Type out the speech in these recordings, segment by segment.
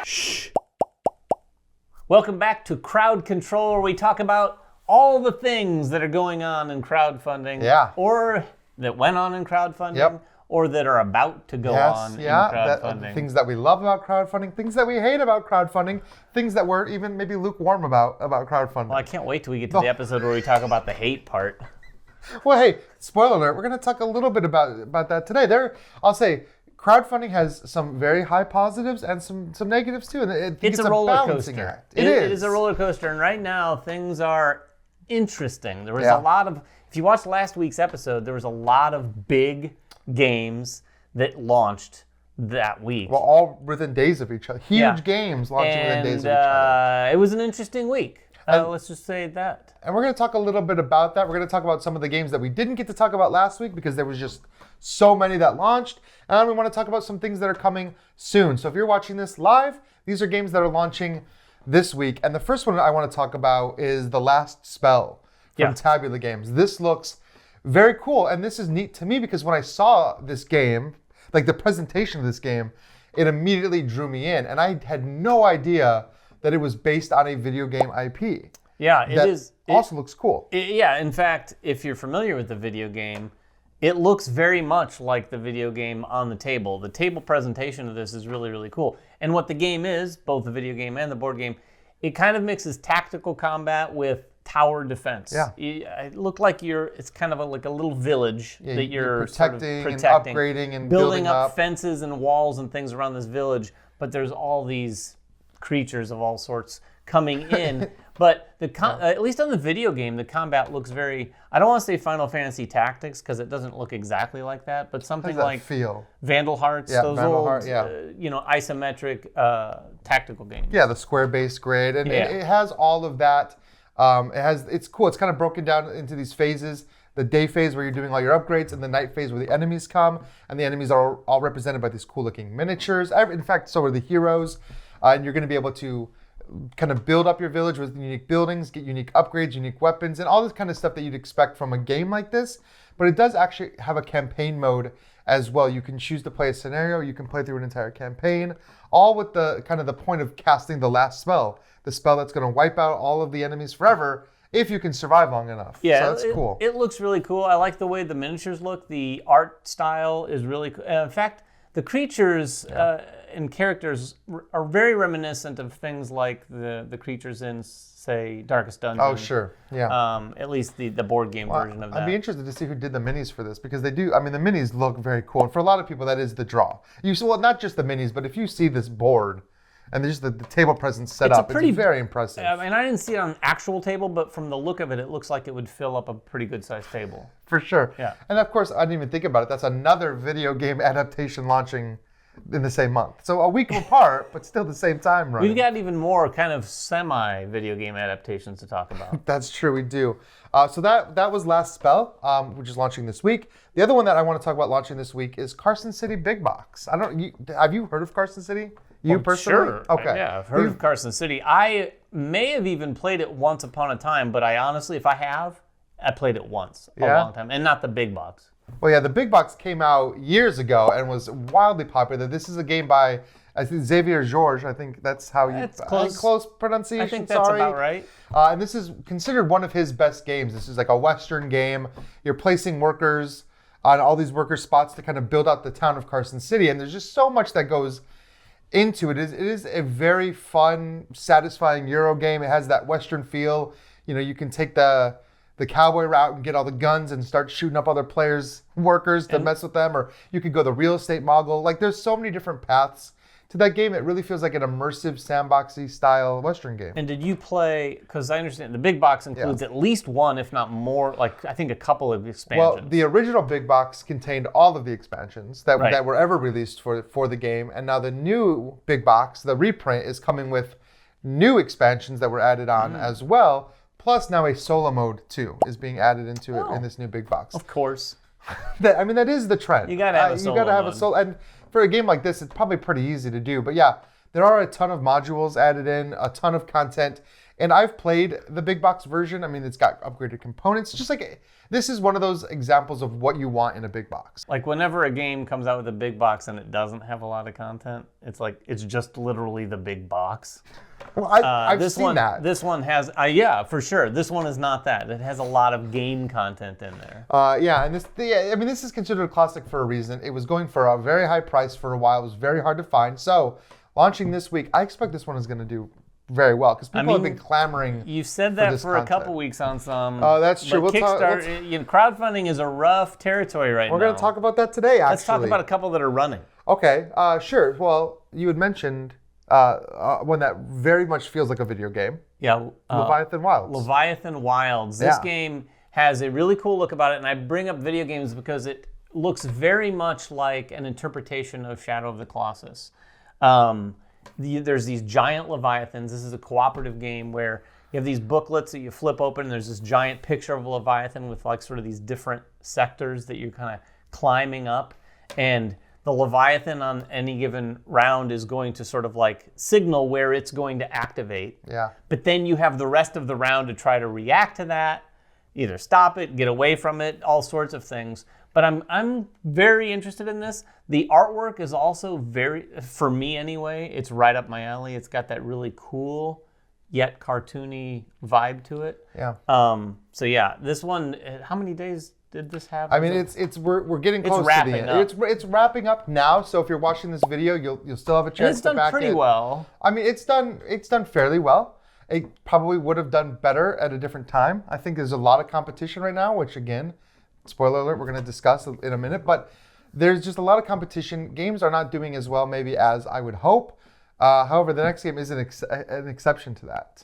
Shh. Welcome back to Crowd Control, where we talk about all the things that are going on in crowdfunding. Yeah. Or that went on in crowdfunding. Yep. Or that are about to go on in crowdfunding. Things that we love about crowdfunding, things that we hate about crowdfunding, things that we're even maybe lukewarm about crowdfunding. Well, I can't wait till we get to the episode where we talk about the hate part. Well, hey, spoiler alert, we're going to talk a little bit about that today. I'll say, crowdfunding has some very high positives and some negatives too. And It's a roller balancing coaster. act. It is. It is a roller coaster, and right now things are interesting. There was Yeah. a lot of, if you watched last week's episode, there was a lot of big games that launched that week. Well, all within days of each other. Huge games launching within days of each other. It was an interesting week. Let's just say that. And we're going to talk a little bit about that. We're going to talk about some of the games that we didn't get to talk about last week because there was just so many that launched. And we want to talk about some things that are coming soon. So if you're watching this live, these are games that are launching this week. And the first one I want to talk about is The Last Spell from Tabula Games. This looks very cool. And this is neat to me because when I saw this game, like the presentation of this game, it immediately drew me in. And I had no idea that it was based on a video game IP. Yeah, it is. It also looks cool. In fact, if you're familiar with the video game, it looks very much like the video game on the table. The table presentation of this is really, really cool. And what the game is, both the video game and the board game, it kind of mixes tactical combat with tower defense. Yeah. It looked like it's kind of like a little village that you're protecting, sort of protecting and upgrading and building up fences and walls and things around this village, but there's all these creatures of all sorts coming in. But at least on the video game, the combat looks very, I don't want to say Final Fantasy Tactics because it doesn't look exactly like that, but something like feel? Vandal Hearts, those old, isometric tactical games. Yeah, the square-based grid, and it has all of that. It's cool. It's kind of broken down into these phases. The day phase where you're doing all your upgrades, and the night phase where the enemies come, and the enemies are all represented by these cool-looking miniatures. In fact, so are the heroes, and you're going to be able to kind of build up your village with unique buildings, get unique upgrades, unique weapons, and all this kind of stuff that you'd expect from a game like this. But it does actually have a campaign mode as well. You can choose to play a scenario. You can play through an entire campaign, all with the kind of the point of casting the last spell, the spell that's going to wipe out all of the enemies forever if you can survive long enough. Yeah, so that's cool. It looks really cool. I like the way the miniatures look. The art style is really cool. In fact, the creatures and characters are very reminiscent of things like the creatures in, say, Darkest Dungeon. Oh, sure. Yeah. At least the board game version of that. I'd be interested to see who did the minis for this because they do. I mean, the minis look very cool. And for a lot of people, that is the draw. Not just the minis, but if you see this board and there's the table presence set up, it's very impressive. I mean, I didn't see it on an actual table, but from the look of it, it looks like it would fill up a pretty good-sized table. For sure. Yeah. And of course, I didn't even think about it. That's another video game adaptation launching in the same month. So a week apart, but still the same time running. We've got even more kind of semi-video game adaptations to talk about. That's true, we do. So that was Last Spell, which is launching this week. The other one that I want to talk about launching this week is Carson City Big Box. Have you heard of Carson City? You personally? Sure. Okay. Yeah, I've heard of Carson City. I may have even played it once upon a time, but I honestly, if I have, I played it once a long time, and not the big box. Well, yeah, the Big Box came out years ago and was wildly popular. This is a game by, I think, Xavier Georges. I think that's how you... That's close. Close pronunciation, I think that's about right. And this is considered one of his best games. This is like a Western game. You're placing workers on all these worker spots to kind of build out the town of Carson City. And there's just so much that goes into it. It is a very fun, satisfying Euro game. It has that Western feel. You know, you can take the cowboy route and get all the guns and start shooting up other players' workers to mess with them, or you could go the real estate mogul. Like, there's so many different paths to that game. It really feels like an immersive, sandboxy style Western game. And did you play, because I understand the big box includes at least one, if not more, like I think a couple of expansions. Well, the original big box contained all of the expansions that were ever released for the game. And now the new big box, the Reprint, is coming with new expansions that were added on as well. Plus now a solo mode too is being added into it in this new big box. Of course. That is the trend. You gotta have a solo mode. And for a game like this, it's probably pretty easy to do. But yeah, there are a ton of modules added in, a ton of content. And I've played the big box version. I mean, it's got upgraded components. Just like, this is one of those examples of what you want in a big box. Like whenever a game comes out with a big box and it doesn't have a lot of content, it's like, it's just literally the big box. Well, I've seen that. This one has, yeah, for sure. This one is not that. It has a lot of game content in there. Yeah, and this is considered a classic for a reason. It was going for a very high price for a while. It was very hard to find. So, launching this week, I expect this one is going to do very well because people have been clamoring. You said that for a couple weeks on some. That's true. Kickstarter, crowdfunding is a rough territory right now. We're going to talk about that today. Actually, let's talk about a couple that are running. Okay, sure. Well, you had mentioned one that very much feels like a video game. Yeah, Leviathan Wilds. Leviathan Wilds. This game has a really cool look about it, and I bring up video games because it looks very much like an interpretation of Shadow of the Colossus. There's these giant Leviathans. This is a cooperative game where you have these booklets that you flip open, and there's this giant picture of a Leviathan with like sort of these different sectors that you're kind of climbing up, and the Leviathan on any given round is going to sort of like signal where it's going to activate. Yeah. But then you have the rest of the round to try to react to that, either stop it, get away from it, all sorts of things. But I'm very interested in this. The artwork is also very, for me anyway, it's right up my alley. It's got that really cool yet cartoony vibe to it. Yeah. So yeah, this one, how many days did this have? I mean, we're getting close to the end. It's wrapping up now. So if you're watching this video, you'll still have a chance to back it. It's done pretty well. I mean, it's done fairly well. It probably would have done better at a different time. I think there's a lot of competition right now, which again, spoiler alert, we're going to discuss in a minute. But there's just a lot of competition. Games are not doing as well maybe as I would hope. However, the next game is an exception to that.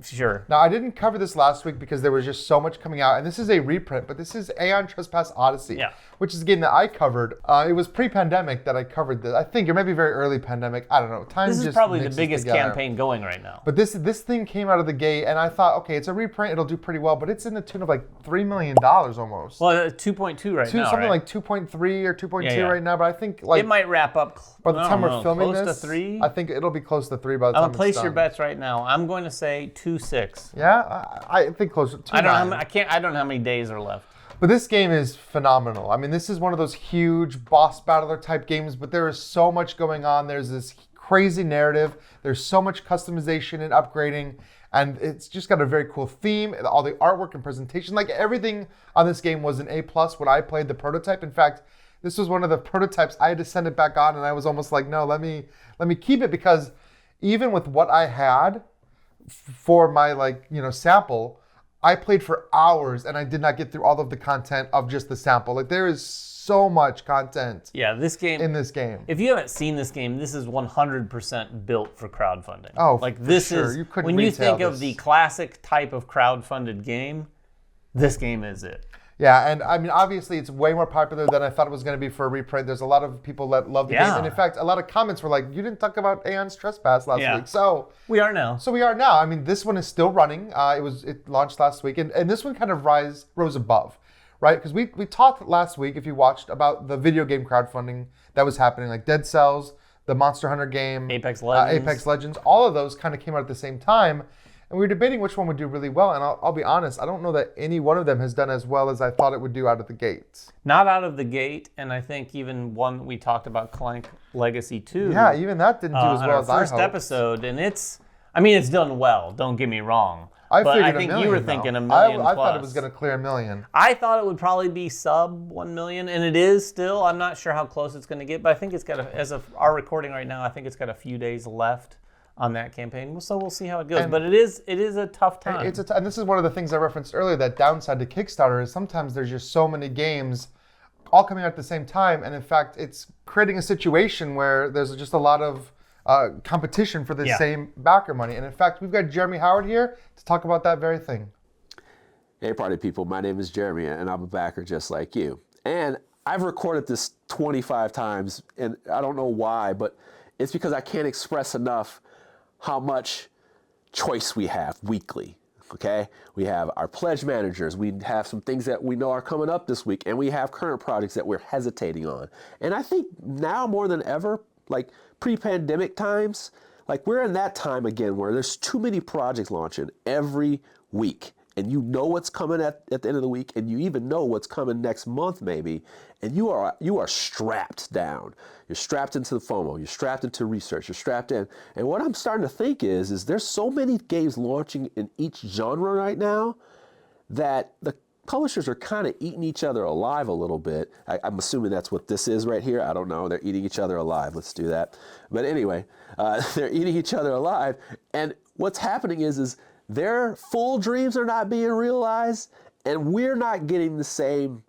Sure. Now, I didn't cover this last week because there was just so much coming out. And this is a reprint, but this is Aeon Trespass Odyssey, which is a game that I covered. It was pre-pandemic that I covered this. I think, or maybe very early pandemic. I don't know. This is probably the biggest campaign going right now. But this thing came out of the gate, and I thought, okay, it's a reprint. It'll do pretty well. But it's in the tune of like $3 million almost. Well, 2.2 right now, something like 2.3 or 2.2 right now. But I think like it might wrap up by the time we're filming close this. To 3. I think it'll be close to 3 by the time it's done. Place your bets right now. I'm going to say 2.6. Yeah, I think closer to 2.9. I don't know how many days are left. But this game is phenomenal. I mean, this is one of those huge boss battler type games, but there is so much going on. There's this crazy narrative. There's so much customization and upgrading, and it's just got a very cool theme. All the artwork and presentation, like everything on this game was an A+ when I played the prototype. In fact, this was one of the prototypes I had to send it back on, and I was almost like, no, let me keep it, because even with what I had for my sample, I played for hours and I did not get through all of the content of just the sample. Like, there is so much content in this game. If you haven't seen this game, this is 100% built for crowdfunding. Oh, like this sure. is when you think of the classic type of crowdfunded game, this game is it. Yeah, and I mean, obviously, it's way more popular than I thought it was going to be for a reprint. There's a lot of people that love the game. And in fact, a lot of comments were like, you didn't talk about Aeon's Trespass last week. So we are now. I mean, this one is still running. It launched last week. And this one kind of rose above, right? Because we talked last week, if you watched, about the video game crowdfunding that was happening, like Dead Cells, the Monster Hunter game, Apex Legends. All of those kind of came out at the same time. And we were debating which one would do really well. And I'll be honest, I don't know that any one of them has done as well as I thought it would do out of the gate. Not out of the gate. And I think even one we talked about, Clank Legacy 2. Yeah, even that didn't do as well as I hoped. First episode. And it's done well. Don't get me wrong. I think you were thinking $1 million I thought it was going to clear $1 million. I thought it would probably be sub 1 million. And it is still. I'm not sure how close it's going to get. But I think it's got, as of our recording right now, I think it's got a few days left on that campaign, so we'll see how it goes. But it is a tough time. And this is one of the things I referenced earlier. That downside to Kickstarter is sometimes there's just so many games all coming out at the same time, and in fact, it's creating a situation where there's just a lot of competition for the same backer money. And in fact, we've got Jeremy Howard here to talk about that very thing. Hey, party people! My name is Jeremy, and I'm a backer just like you. And I've recorded this 25 times, and I don't know why, but it's because I can't express enough how much choice we have weekly, okay? We have our pledge managers. We have some things that we know are coming up this week, and we have current projects that we're hesitating on. And I think now more than ever, like pre-pandemic times, like we're in that time again where there's too many projects launching every week. And you know what's coming at the end of the week, and you even know what's coming next month maybe, and you are strapped down. You're strapped into the FOMO, you're strapped into research, you're strapped in. And what I'm starting to think is there's so many games launching in each genre right now that the publishers are kind of eating each other alive a little bit. I'm assuming that's what this is right here. I don't know. They're eating each other alive. Let's do that. But anyway, they're eating each other alive. And what's happening is their full dreams are not being realized, and we're not getting the same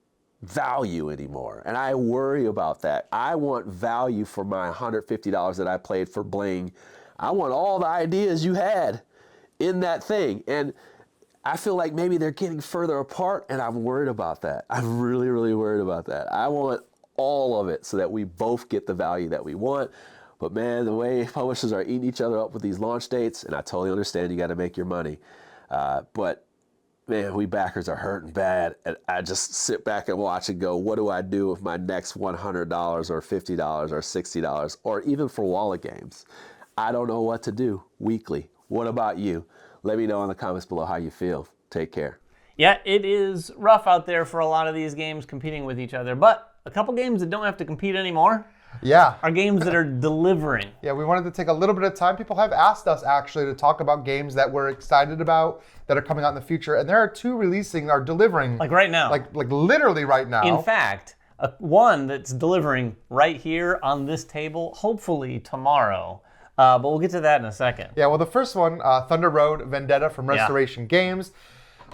value anymore. And I worry about that. I want value for my $150 that I paid for Bling. I want all the ideas you had in that thing. And I feel like maybe they're getting further apart, and I'm worried about that. I'm really, really worried about that. I want all of it so that we both get the value that we want. But man, the way publishers are eating each other up with these launch dates, and I totally understand you got to make your money. But man, we backers are hurting bad. And I just sit back and watch and go, what do I do with my next $100 or $50 or $60 or even for wallet games? I don't know what to do weekly. What about you? Let me know in the comments below how you feel. Take care. Yeah, it is rough out there for a lot of these games competing with each other, but a couple games that don't have to compete anymore are games that are delivering. Yeah, we wanted to take a little bit of time. People have asked us actually to talk about games that we're excited about that are coming out in the future, and there are two releasing or delivering. Like right now. Like literally right now. In fact, one that's delivering right here on this table, hopefully tomorrow. But we'll get to that in a second. Yeah, well, the first one, Thunder Road Vendetta from Restoration Games.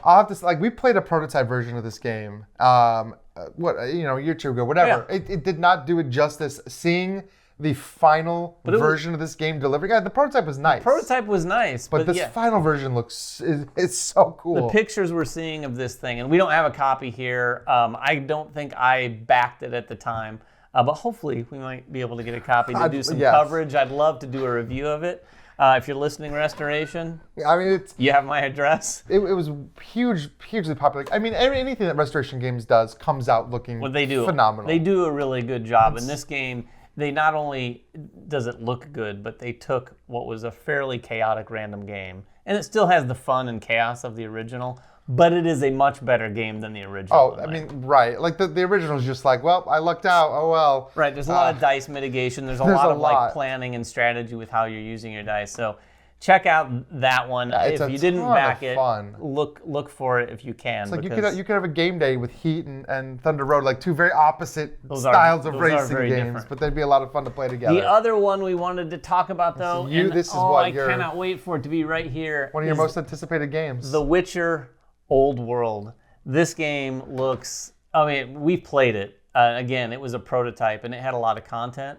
I'll have to, we played a prototype version of this game, a year or two ago, whatever. Yeah. It did not do it justice. Seeing the final version of this game delivering, the prototype was nice. The prototype was nice. But this final version it's so cool. The pictures we're seeing of this thing, and we don't have a copy here. I don't think I backed it at the time. But hopefully we might be able to get a copy to do some coverage. I'd love to do a review of it. If you're listening, Restoration, I mean, you have my address. It was hugely popular. I mean, anything that Restoration Games does comes out looking phenomenal. They do a really good job. In this game, they not only does it look good, but they took what was a fairly chaotic random game, and it still has the fun and chaos of the original, but it is a much better game than the original. Oh, I mean, right. Like the original is just like, well, I lucked out. Oh, well. Right. There's a lot of dice mitigation. There's a lot of like planning and strategy with how you're using your dice. So check out that one. If you didn't back it, look for it if you can. It's like you could have a game day with Heat and Thunder Road, like two very opposite styles of racing games, different. But they'd be a lot of fun to play together. The other one we wanted to talk about though, I cannot wait for it to be right here. One of your most anticipated games. The Witcher Old World. This game looks, we played it. Again, it was a prototype and it had a lot of content,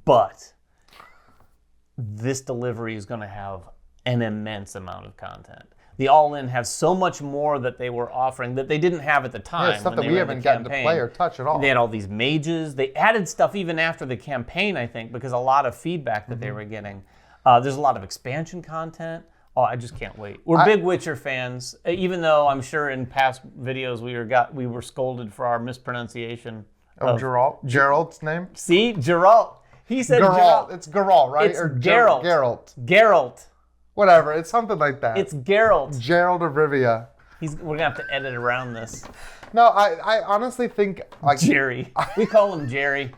but this delivery is going to have an immense amount of content. The All-In have so much more that they were offering that they didn't have at the time. Yeah, stuff that we haven't gotten to play or touch at all. They had all these mages. They added stuff even after the campaign, I think, because a lot of feedback that they were getting. There's a lot of expansion content. Oh, I just can't wait. We're big Witcher fans, even though I'm sure in past videos we were scolded for our mispronunciation of Geralt's name. See, Geralt. He said Geralt. It's Geralt, right? It's Geralt. Geralt. Whatever. It's something like that. It's Geralt. Geralt of Rivia. We're gonna have to edit around this. No, I honestly think Jerry. We call him Jerry.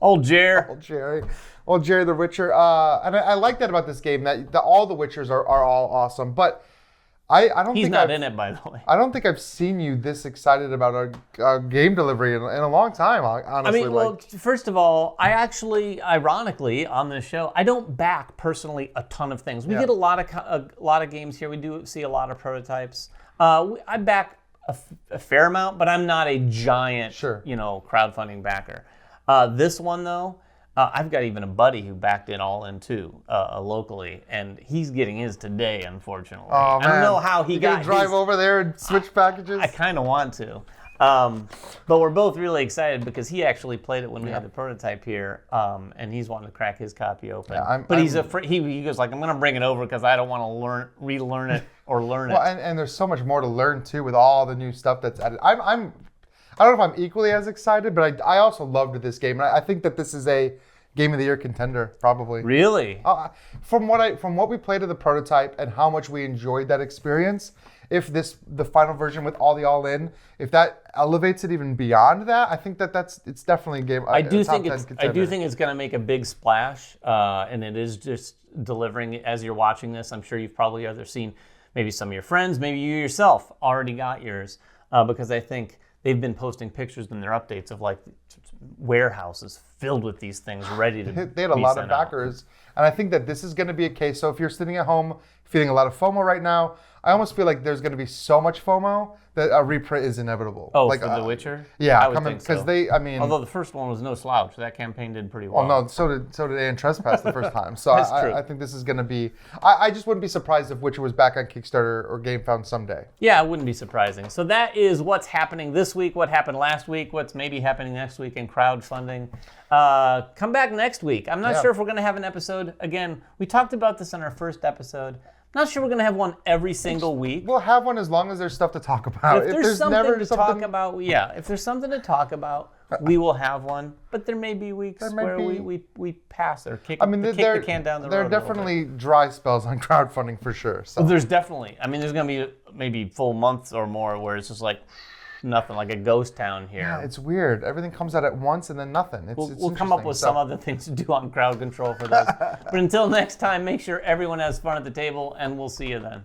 Old Jer. Old Jerry. Well, Jerry the Witcher, and I like that about this game, that all the Witchers are all awesome, but I don't think he's not in it, by the way. I don't think I've seen you this excited about a game delivery in a long time, honestly. First of all, I actually, ironically, on this show, I don't back personally a ton of things. We get a lot of games here. We do see a lot of prototypes. I back a fair amount, but I'm not a giant, crowdfunding backer. This one though. I've got even a buddy who backed it all in too, locally, and he's getting his today, unfortunately. Oh, man. I don't know how he got. You gonna drive over there and switch packages? I kind of want to, but we're both really excited because he actually played it when we had the prototype here, and he's wanting to crack his copy open. Yeah, he's afraid. He goes like, I'm going to bring it over because I don't want to relearn it or learn it. Well, and there's so much more to learn too with all the new stuff that's added. I don't know if I'm equally as excited, but I also loved this game. And I think that this is a Game of the Year contender, probably. Really? From what we played of the prototype and how much we enjoyed that experience, if the final version with all the all-in, if that elevates it even beyond that, I think it's definitely a game. I do think it's going to make a big splash, and it is just delivering as you're watching this. I'm sure you've probably either seen maybe some of your friends, maybe you yourself already got yours, because I think they've been posting pictures in their updates of like warehouses filled with these things ready to They had a lot of backers, and I think that this is going to be a case. So if you're sitting at home feeling a lot of FOMO right now, I almost feel like there's going to be so much FOMO that a reprint is inevitable. Oh, like for The Witcher? Yeah, I would think so. Although the first one was no slouch, that campaign did pretty well. Well, no, so did Aeon Trespass the first time. So That's true. I think this is going to be. I just wouldn't be surprised if Witcher was back on Kickstarter or GameFound someday. Yeah, it wouldn't be surprising. So that is what's happening this week, what happened last week, what's maybe happening next week in crowdfunding. Come back next week. I'm not sure if we're going to have an episode. Again, we talked about this in our first episode. Not sure we're going to have one every single week. We'll have one as long as there's stuff to talk about. If there's something to talk about, if there's something to talk about, we will have one. But there may be weeks where we pass or kick the can down the road. There are definitely dry spells on crowdfunding for sure. So. There's definitely. There's going to be maybe full months or more where it's just like nothing, like a ghost town here. Yeah, it's weird. Everything comes out at once and then nothing. We'll come up with some other things to do on crowd control for those. But until next time, make sure everyone has fun at the table, and we'll see you then.